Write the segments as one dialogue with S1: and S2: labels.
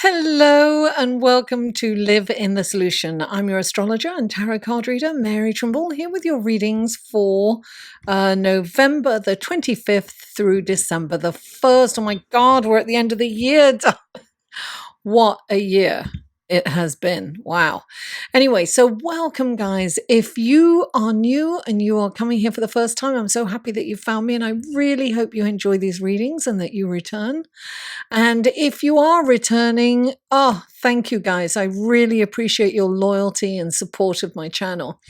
S1: Hello and welcome to Live in the Solution. I'm your astrologer and tarot card reader, Mary Trimble, here with your readings for November the 25th through December the 1st. Oh my God, we're at the end of the year. What a year it has been. Wow. Anyway, so welcome, guys. If you are new and you are coming here for the first time, I'm so happy that you found me, and I really hope you enjoy these readings and that you return. And if you are returning, thank you, guys. I really appreciate your loyalty and support of my channel.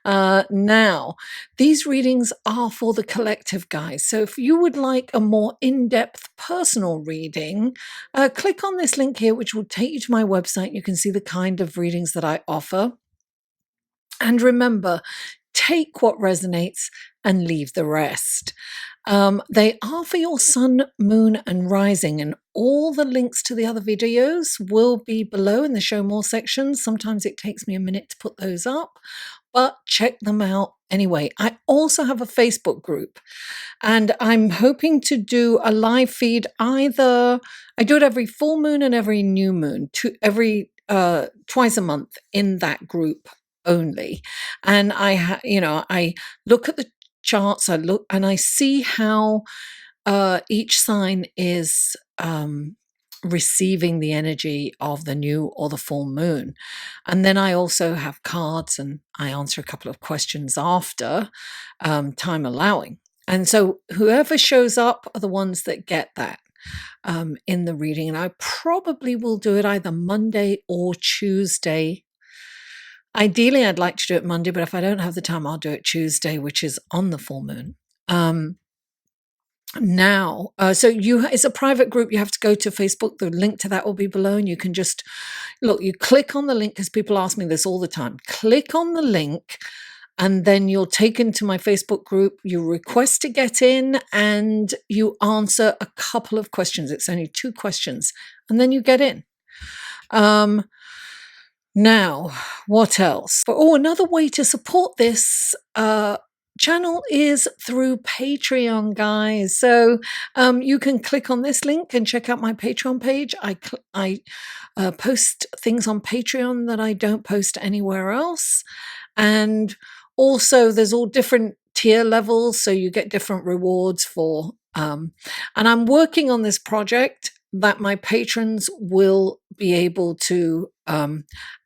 S1: Now, these readings are for the collective, guys. So if you would like a more in-depth personal reading, click on this link here, which will take you to my website. You can see the kind of readings that I offer. And remember, take what resonates and leave the rest. They are for your sun, moon, and rising, and all the links to the other videos will be below in the show more section. Sometimes it takes me a minute to put those up, but check them out anyway. I also have a Facebook group, and I'm hoping to do a live feed. I do it every full moon and every new moon, twice a month in that group only. And I look at the charts, I look and I see how each sign is receiving the energy of the new or the full moon. And then I also have cards, and I answer a couple of questions after, time allowing. And so whoever shows up are the ones that get that in the reading. And I probably will do it either Monday or Tuesday. Ideally, I'd like to do it Monday, but if I don't have the time, I'll do it Tuesday, which is on the full moon. It's a private group. You have to go to Facebook. The link to that will be below, and you can just look. You click on the link, because people ask me this all the time. Click on the link, and then you're taken to my Facebook group. You request to get in, and you answer a couple of questions. It's only 2 questions, and then you get in. Now, what else? Another way to support this channel is through Patreon, guys. So you can click on this link and check out my Patreon page. I post things on Patreon that I don't post anywhere else. And also there's all different tier levels, so you get different rewards for, and I'm working on this project that my patrons will be able to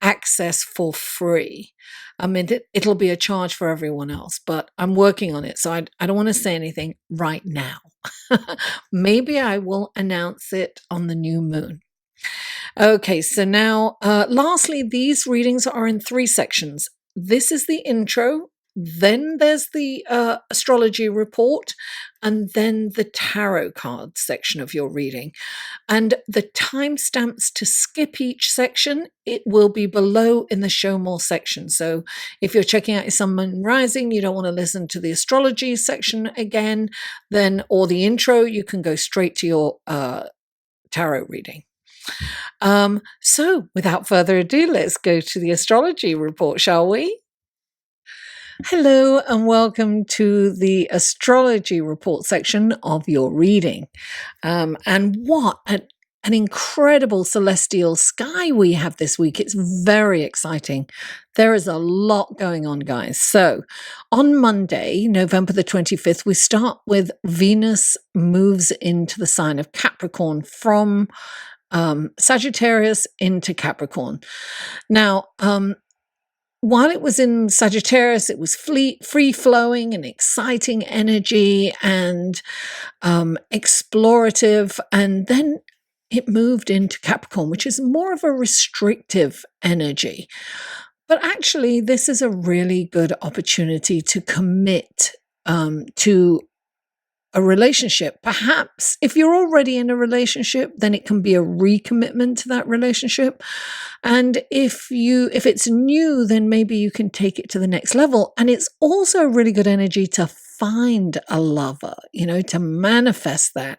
S1: access for free. I mean, it'll be a charge for everyone else, but I'm working on it. So I don't want to say anything right now. Maybe I will announce it on the new moon. Okay, so now, lastly, these readings are in 3 sections. This is the intro. Then there's the astrology report, and then the tarot card section of your reading. And the timestamps to skip each section, it will be below in the show more section. So if you're checking out your sun, moon, rising, you don't want to listen to the astrology section again, or the intro, you can go straight to your tarot reading. So without further ado, let's go to the astrology report, shall we? Hello and welcome to the astrology report section of your reading. And what an incredible celestial sky we have this week. It's very exciting. There is a lot going on, guys. So on Monday, November the 25th, we start with Venus moves into the sign of Capricorn from Sagittarius into Capricorn. Now, while it was in Sagittarius, it was free-flowing and exciting energy and explorative. And then it moved into Capricorn, which is more of a restrictive energy. But actually, this is a really good opportunity to commit to a relationship. Perhaps if you're already in a relationship, then it can be a recommitment to that relationship. And if it's new, then maybe you can take it to the next level. And it's also really good energy to find a lover, to manifest that.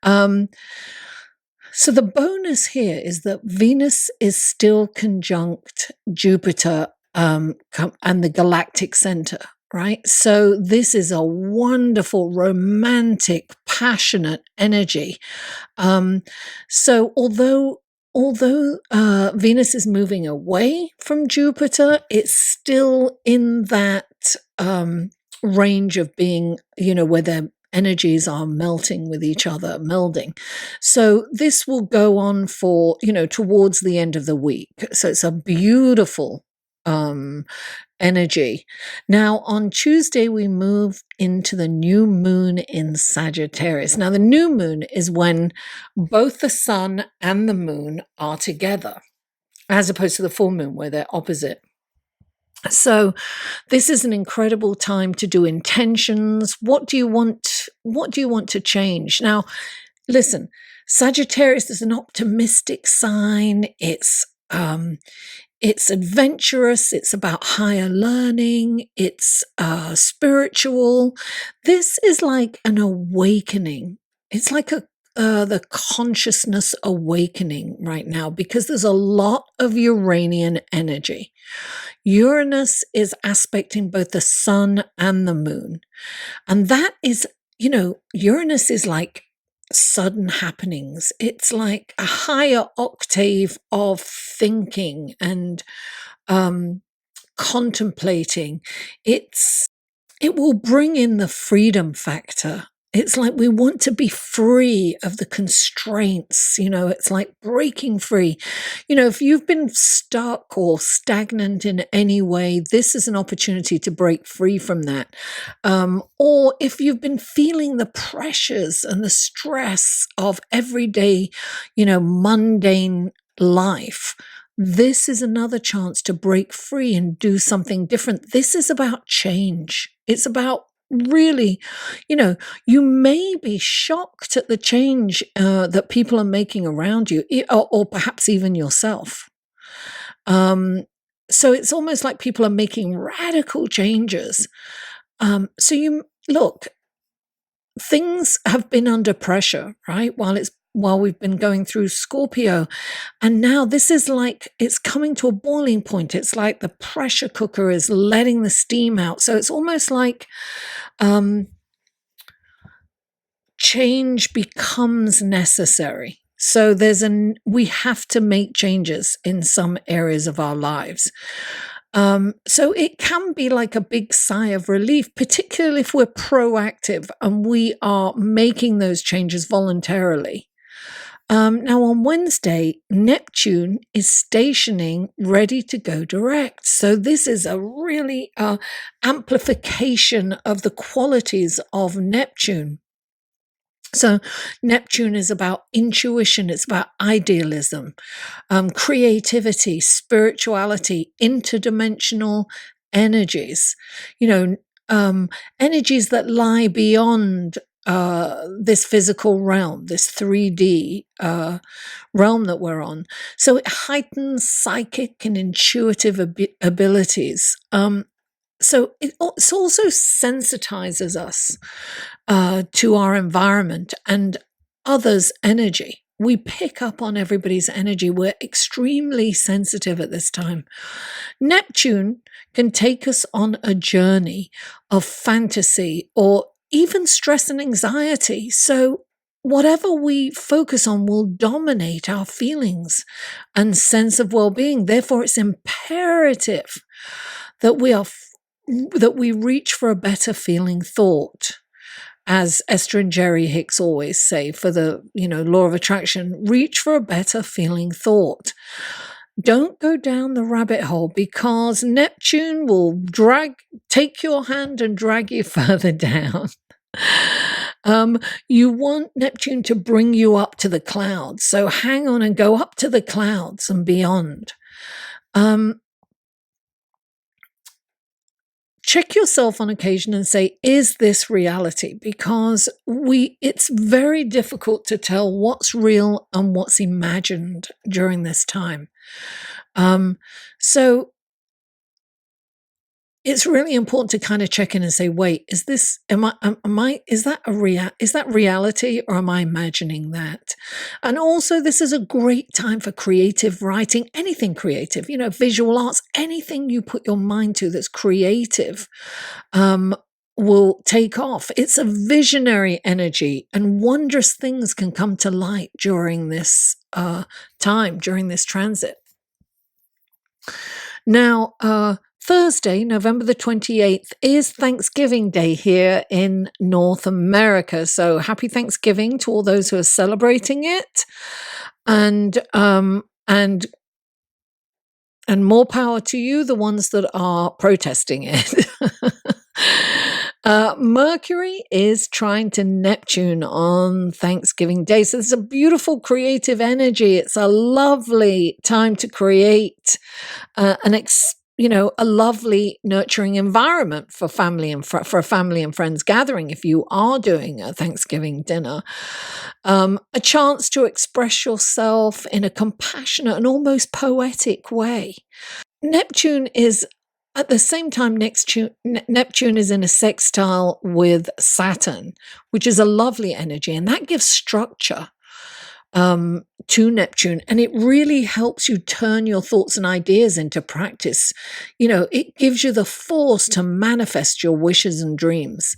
S1: So the bonus here is that Venus is still conjunct Jupiter and the galactic center. Right? So this is a wonderful, romantic, passionate energy. So although although Venus is moving away from Jupiter, it's still in that range of being, where their energies are melting with each other, melding. So this will go on for, towards the end of the week. So it's a beautiful energy. Now, on Tuesday, we move into the new moon in Sagittarius. Now, the new moon is when both the sun and the moon are together, as opposed to the full moon where they're opposite. So this is an incredible time to do intentions. What do you want to change? Now, listen, Sagittarius is an optimistic sign. It's adventurous. It's about higher learning. It's spiritual. This is like an awakening. It's like the consciousness awakening right now, because there's a lot of Uranian energy. Uranus is aspecting both the sun and the moon. And that is, Uranus is like sudden happenings. It's like a higher octave of thinking and contemplating. It will bring in the freedom factor. It's like we want to be free of the constraints, it's like breaking free. If you've been stuck or stagnant in any way, this is an opportunity to break free from that. Or if you've been feeling the pressures and the stress of everyday, mundane life, this is another chance to break free and do something different. This is about change. It's about really, you may be shocked at the change that people are making around you, or perhaps even yourself. So it's almost like people are making radical changes. So look, things have been under pressure, right? While we've been going through Scorpio. And now this is like, it's coming to a boiling point. It's like the pressure cooker is letting the steam out. So it's almost like change becomes necessary. So we have to make changes in some areas of our lives. So it can be like a big sigh of relief, particularly if we're proactive and we are making those changes voluntarily. Now on Wednesday, Neptune is stationing ready to go direct. So this is a really amplification of the qualities of Neptune. So Neptune is about intuition, it's about idealism, creativity, spirituality, interdimensional energies, energies that lie beyond this physical realm, this 3D realm that we're on. So it heightens psychic and intuitive abilities. So it also sensitizes us to our environment and others' energy. We pick up on everybody's energy. We're extremely sensitive at this time. Neptune can take us on a journey of fantasy or even stress and anxiety. So whatever we focus on will dominate our feelings and sense of well-being. Therefore, it's imperative that we reach for a better feeling thought. As Esther and Jerry Hicks always say, for the law of attraction, reach for a better feeling thought. Don't go down the rabbit hole, because Neptune will take your hand and drag you further down. You want Neptune to bring you up to the clouds. So hang on and go up to the clouds and beyond. Check yourself on occasion and say, is this reality? Because it's very difficult to tell what's real and what's imagined during this time. So it's really important to kind of check in and say, wait, is that reality, or am I imagining that? And also, this is a great time for creative writing, anything creative, visual arts, anything you put your mind to that's creative, will take off. It's a visionary energy, and wondrous things can come to light during this time during this transit. Now, Thursday, November the 28th, is Thanksgiving Day here in North America. So happy Thanksgiving to all those who are celebrating it. And more power to you, the ones that are protesting it. Mercury is trine to Neptune on Thanksgiving Day. So it's a beautiful creative energy. It's a lovely time to create a lovely nurturing environment for family and for a family and friends gathering. If you are doing a Thanksgiving dinner, a chance to express yourself in a compassionate and almost poetic way. Neptune is at the same time, Neptune is in a sextile with Saturn, which is a lovely energy, and that gives structure to Neptune, and it really helps you turn your thoughts and ideas into practice. It gives you the force to manifest your wishes and dreams.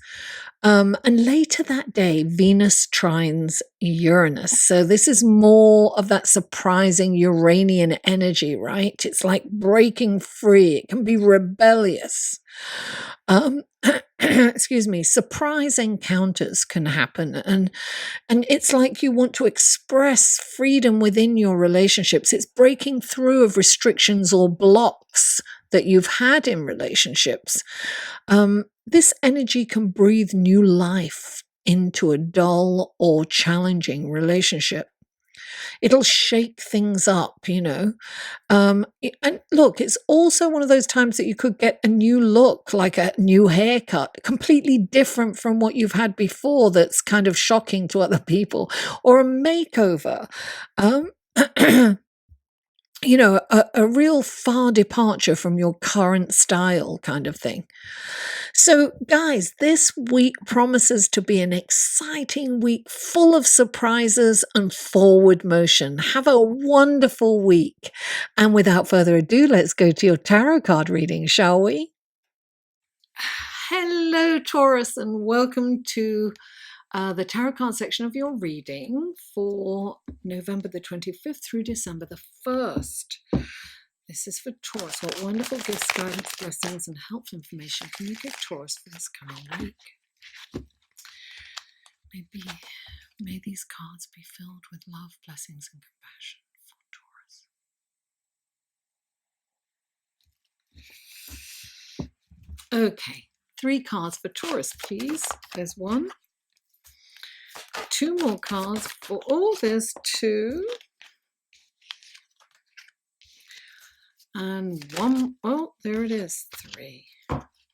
S1: And later that day, Venus trines Uranus. So this is more of that surprising Uranian energy, right? It's like breaking free. It can be rebellious. Excuse me, surprise encounters can happen. And it's like you want to express freedom within your relationships. It's breaking through of restrictions or blocks that you've had in relationships. This energy can breathe new life into a dull or challenging relationship. It'll shake things up, And look, it's also one of those times that you could get a new look, like a new haircut, completely different from what you've had before, that's kind of shocking to other people, or a makeover. A real far departure from your current style kind of thing. So, guys, this week promises to be an exciting week full of surprises and forward motion. Have a wonderful week. And without further ado, let's go to your tarot card reading, shall we? Hello, Taurus, and welcome to the tarot card section of your reading for November the 25th through December the 1st. This is for Taurus. What wonderful gifts, guidance, blessings, and helpful information can you give Taurus for this coming week? May these cards be filled with love, blessings, and compassion for Taurus. Okay, 3 cards for Taurus, please. There's 1. 2 more cards for there's 2. And 1, there it is, 3.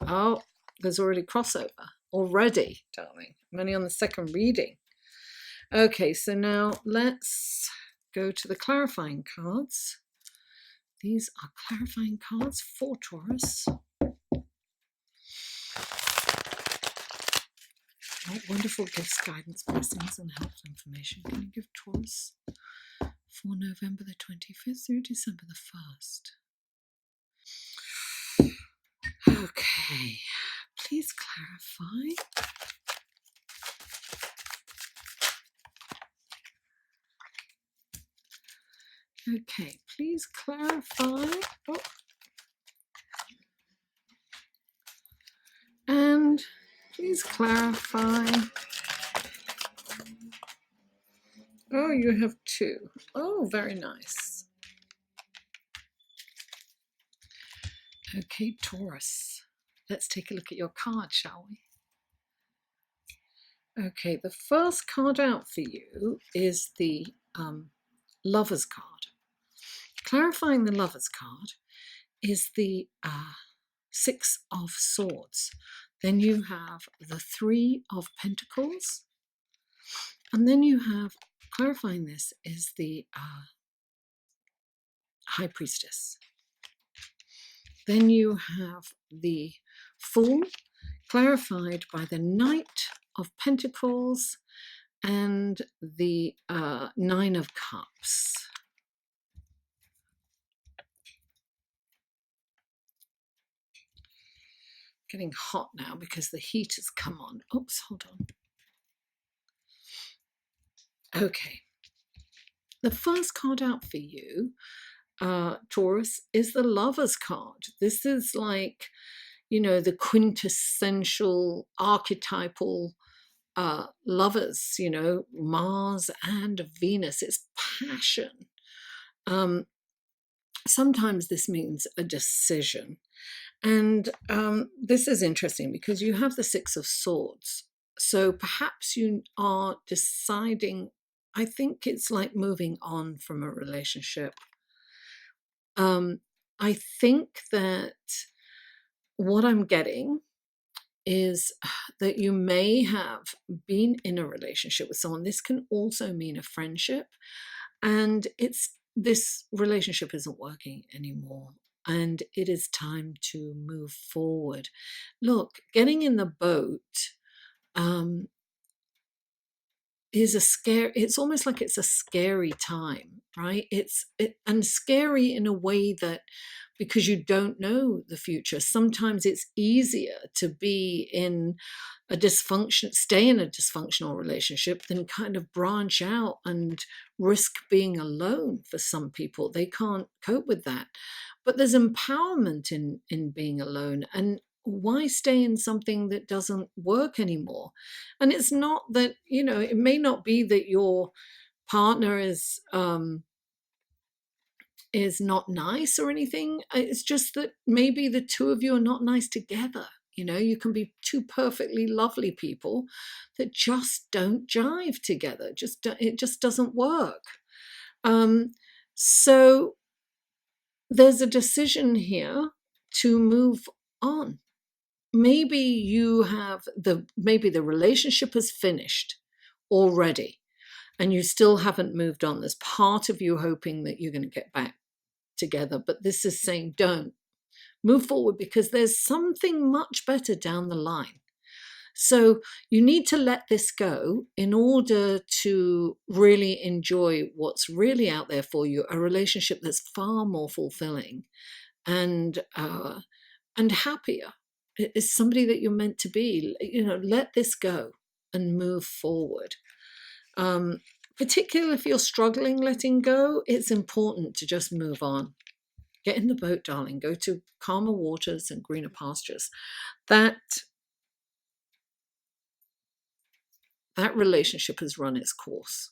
S1: Oh, there's already crossover. Already, darling. I'm only on the second reading. Okay, so now let's go to the clarifying cards. These are clarifying cards for Taurus. What wonderful gifts, guidance, blessings, and helpful information can you give Taurus for November the 25th through December the 1st? Okay, please clarify. Okay, please clarify. And please clarify. Oh, you have 2. Oh, very nice. Okay, Taurus. Let's take a look at your card, shall we? Okay, the first card out for you is the Lover's card. Clarifying the Lover's card is the 6 of Swords. Then you have the 3 of Pentacles. And then you have, clarifying this, is the High Priestess. Then you have the Fool, clarified by the Knight of Pentacles and the 9 of Cups. Getting hot now because the heat has come on. Oops, hold on. Okay. The first card out for you, Taurus, is the Lover's card. This is like, the quintessential archetypal lovers, Mars and Venus. It's passion. Sometimes this means a decision. And this is interesting because you have the Six of Swords. So perhaps you are deciding, I think it's like moving on from a relationship. I think that what I'm getting is that you may have been in a relationship with someone. This can also mean a friendship, and this relationship isn't working anymore, and it is time to move forward. Look, getting in the boat is it's almost like it's a scary time, right? And scary in a way that, because you don't know the future, sometimes it's easier to be in stay in a dysfunctional relationship than kind of branch out and risk being alone. For some people, they can't cope with that. But there's empowerment in being alone. And why stay in something that doesn't work anymore? And it's not that, it may not be that your partner is not nice or anything. It's just that maybe the two of you are not nice together. You can be two perfectly lovely people that just don't jive together. It just doesn't work. So there's a decision here to move on. Maybe maybe the relationship is finished already and you still haven't moved on. There's part of you hoping that you're going to get back together, but this is saying don't move forward because there's something much better down the line. So you need to let this go in order to really enjoy what's really out there for you, a relationship that's far more fulfilling and happier. It's somebody that you're meant to be. Let this go and move forward. Particularly if you're struggling letting go, it's important to just move on. Get in the boat, darling. Go to calmer waters and greener pastures. That relationship has run its course.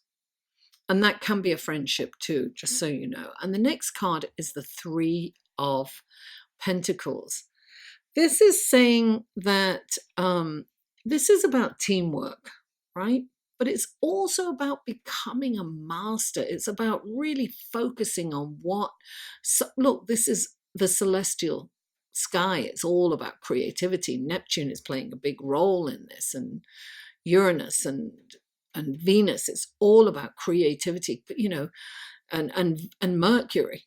S1: And that can be a friendship too, just so you know. And the next card is the Three of Pentacles. This is saying that this is about teamwork, right? But it's also about becoming a master. It's about really focusing on look, this is the celestial sky. It's all about creativity. Neptune is playing a big role in this, and Uranus and Venus. It's all about creativity, and Mercury.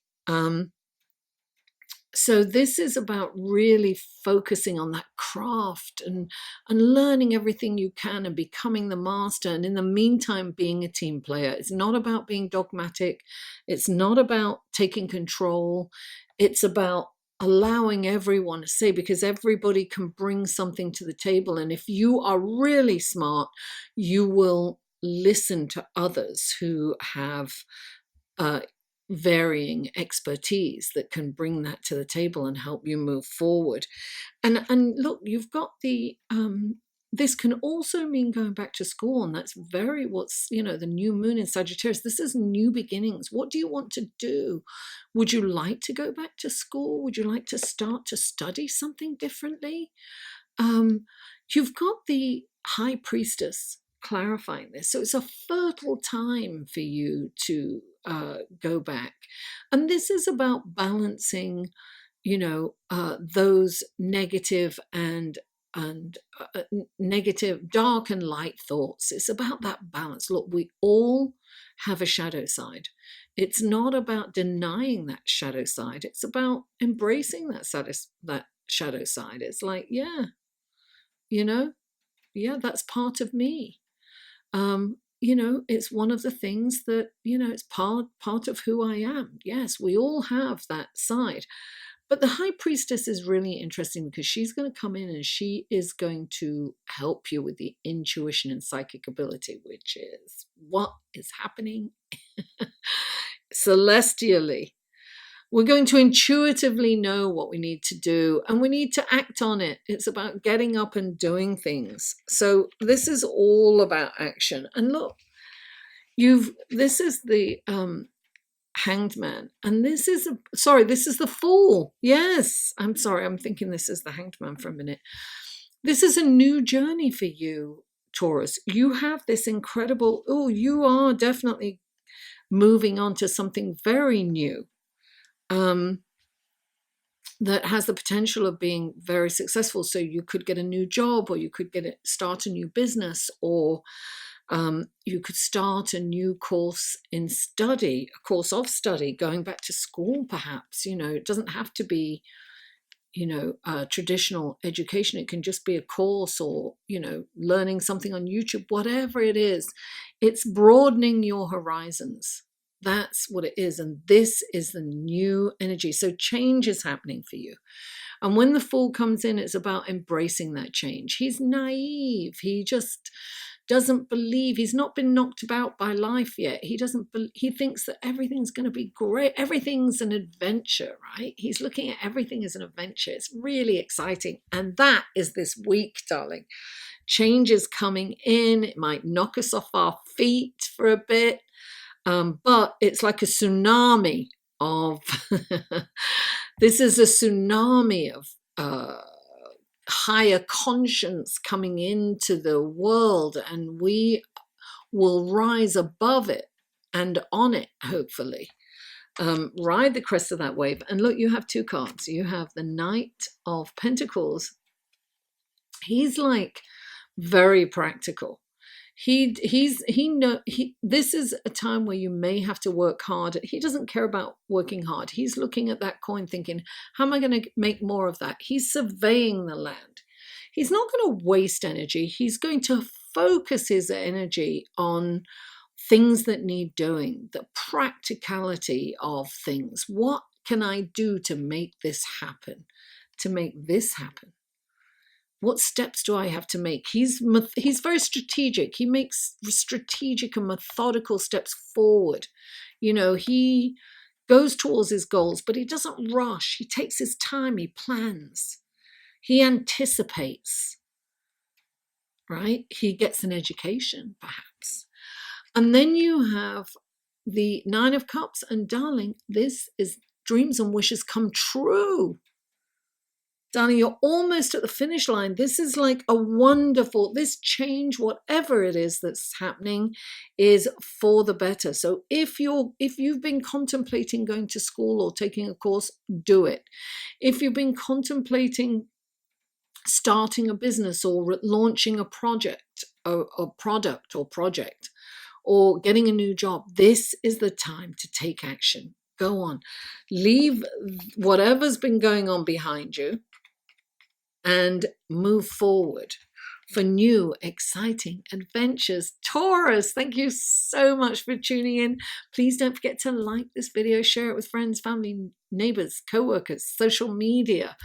S1: So this is about really focusing on that craft and learning everything you can and becoming the master. And in the meantime, being a team player. It's not about being dogmatic. It's not about taking control. It's about allowing everyone to say, because everybody can bring something to the table. And if you are really smart, you will listen to others who have varying expertise that can bring that to the table and help you move forward. And look, you've got the this can also mean going back to school, and that's the new moon in Sagittarius. This is new beginnings. What do you want to do? Would you like to go back to school? Would you like to start to study something differently? You've got the High Priestess clarifying this. So it's a fertile time for you to go back. And this is about balancing, those negative and negative, dark and light thoughts. It's about that balance. Look, we all have a shadow side. It's not about denying that shadow side. It's about embracing that shadow side. It's like, yeah, that's part of me. It's one of the things that, it's part of who I am. Yes, we all have that side. But the High Priestess is really interesting because she's going to come in and she is going to help you with the intuition and psychic ability, which is what is happening celestially. We're going to intuitively know what we need to do, and we need to act on it. It's about getting up and doing things. So this is all about action. And look, this is the Hanged Man, and this is the Fool. Yes, I'm sorry, I'm thinking this is the Hanged Man for a minute. This is a new journey for you, Taurus. You have this incredible, you are definitely moving on to something very new. That has the potential of being very successful. So you could get a new job, or you could start a new business, or you could start a new course in study, a course of study, going back to school perhaps. It doesn't have to be, traditional education. It can just be a course, or, learning something on YouTube, whatever it is. It's broadening your horizons. That's what it is. And this is the new energy. So change is happening for you. And when the Fool comes in, it's about embracing that change. He's naive. He just doesn't believe. He's not been knocked about by life yet. He thinks that everything's going to be great. Everything's an adventure, right? He's looking at everything as an adventure. It's really exciting. And that is this week, darling. Change is coming in. It might knock us off our feet for a bit. But it's like a tsunami of, this is a tsunami of higher conscience coming into the world, and we will rise above it and on it, hopefully. Ride the crest of that wave. And look, you have two cards. You have the Knight of Pentacles. He's like very practical. This is a time where you may have to work hard. He doesn't care about working hard. He's looking at that coin thinking, how am I going to make more of that? He's surveying the land. He's not going to waste energy. He's going to focus his energy on things that need doing, the practicality of things. What can I do to make this happen? To make this happen? What steps do I have to make? He's very strategic. He makes strategic and methodical steps forward. He goes towards his goals, but he doesn't rush. He takes his time. He plans. He anticipates, right? He gets an education, perhaps. And then you have the Nine of Cups, and darling, this is dreams and wishes come true. Darling, you're almost at the finish line. This is like this change, whatever it is that's happening, is for the better. So if you've been contemplating going to school or taking a course, do it. If you've been contemplating starting a business or launching a project, or product or project, or getting a new job, this is the time to take action. Go on. Leave whatever's been going on behind you and move forward for new, exciting adventures. Taurus, thank you so much for tuning in. Please don't forget to like this video, share it with friends, family, neighbors, co-workers, social media.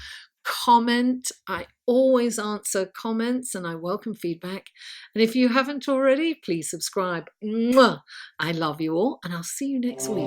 S1: Comment. I always answer comments and I welcome feedback. And if you haven't already, please subscribe. Mwah! I love you all, and I'll see you next week.